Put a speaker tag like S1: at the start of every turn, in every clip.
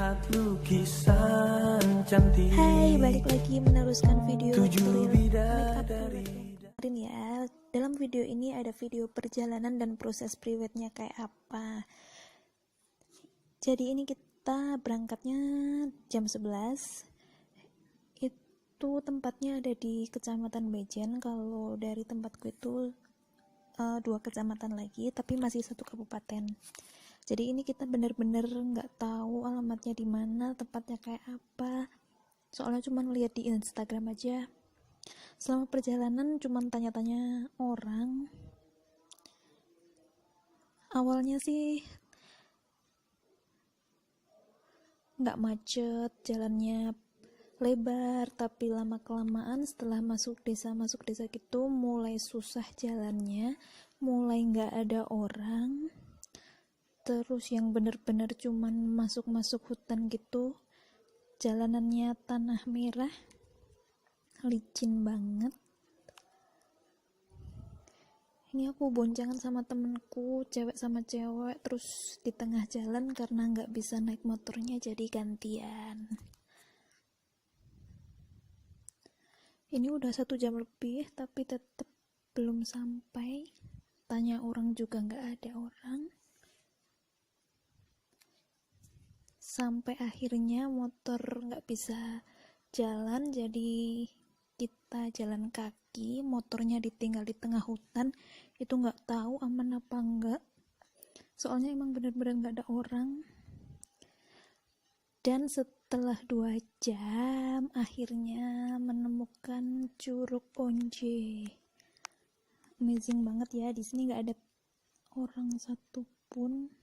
S1: lihat lukisan cantik.
S2: Hai, balik lagi meneruskan video
S1: Tujuh
S2: tutorial
S1: bidadari.
S2: kemarin ya. Dalam video ini ada video perjalanan dan proses priwetnya kayak apa. Jadi ini kita berangkatnya jam 11. Itu tempatnya ada di Kecamatan Bejen. Kalau dari tempatku itu 2 kecamatan lagi, tapi masih 1 kabupaten. Jadi ini kita bener-bener nggak tahu alamatnya di mana, tempatnya kayak apa. Soalnya cuma lihat di Instagram aja. Selama perjalanan cuma tanya-tanya orang. Awalnya sih nggak macet, jalannya lebar, tapi lama-kelamaan setelah masuk desa gitu mulai susah jalannya, mulai nggak ada orang. Terus yang bener-bener cuman masuk hutan gitu, jalanannya tanah merah, licin banget. Ini aku boncengan sama temenku, cewek sama cewek, terus di tengah jalan karena nggak bisa naik motornya jadi gantian. Ini udah 1 jam lebih tapi tetap belum sampai. Tanya orang juga nggak ada orang. Sampai akhirnya motor nggak bisa jalan, jadi kita jalan kaki. Motornya ditinggal di tengah hutan. Itu nggak tahu aman apa enggak, soalnya emang bener-bener nggak ada orang. Dan setelah 2 jam akhirnya menemukan Curug Onje. Amazing banget ya, di sini nggak ada orang satupun,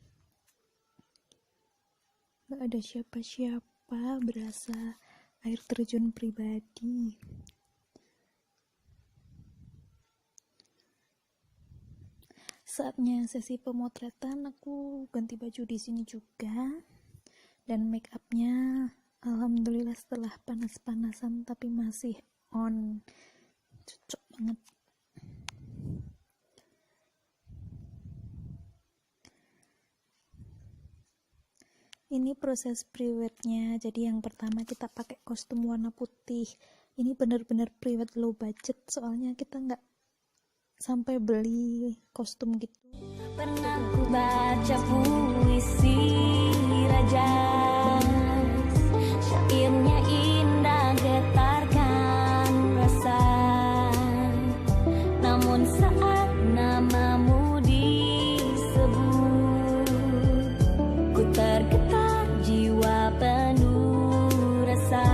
S2: nggak ada siapa-siapa, berasa air terjun pribadi. Saatnya sesi pemotretan, aku ganti baju di sini juga. Dan make upnya alhamdulillah setelah panas-panasan tapi masih on, cocok banget. Ini proses priwetnya. Jadi yang pertama kita pakai kostum warna putih. Ini bener-bener priwet low budget, soalnya kita nggak sampai beli kostum gitu.
S3: Pernah ku baca puisi raja, syairnya indah getarkan rasa. Namun saat namamu disebut, ku tergetar jiwa penuh rasa.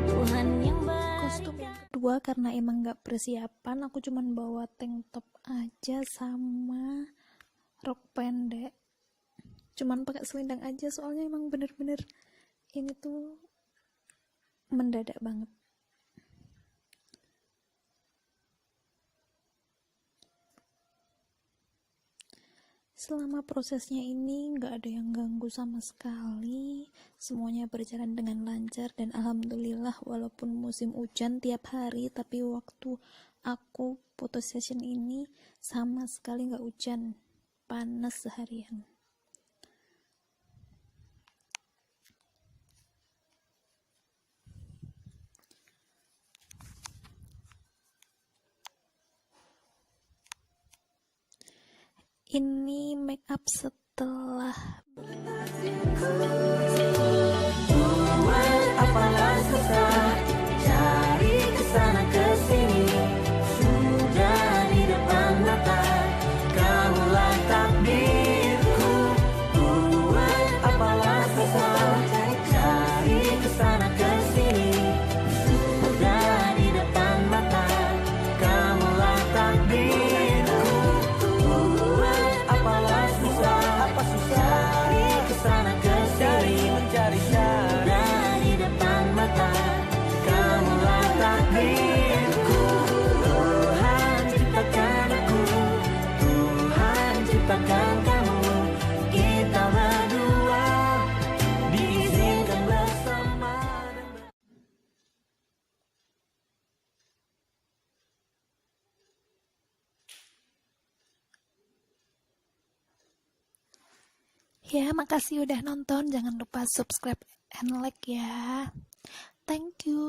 S3: Tuhan yang
S2: Kostum yang kedua karena emang nggak persiapan, aku cuman bawa tank top aja sama rok pendek, cuman pakai selendang aja, soalnya emang bener-bener ini tuh mendadak banget. Selama prosesnya ini nggak ada yang ganggu sama sekali, semuanya berjalan dengan lancar dan alhamdulillah. Walaupun musim hujan tiap hari, tapi waktu aku foto session ini sama sekali nggak hujan, panas seharian. Ini make up setelah
S1: Buat apalah susah cari kesana kesini, sudah di depan mata kamulah takdirku. Buat apalah susah cari kesana kesini, sudah di depan mata kamulah takdirku. Buat apalah susah, apa susah cari kesana kesini, mencari sudah di depan mata kamulah takdirku. Tuhan ciptakan aku, Tuhan ciptakan kamu, kita berdua diizinkan bersama.
S2: Ya, makasih udah nonton. Jangan lupa subscribe and like ya. Thank you.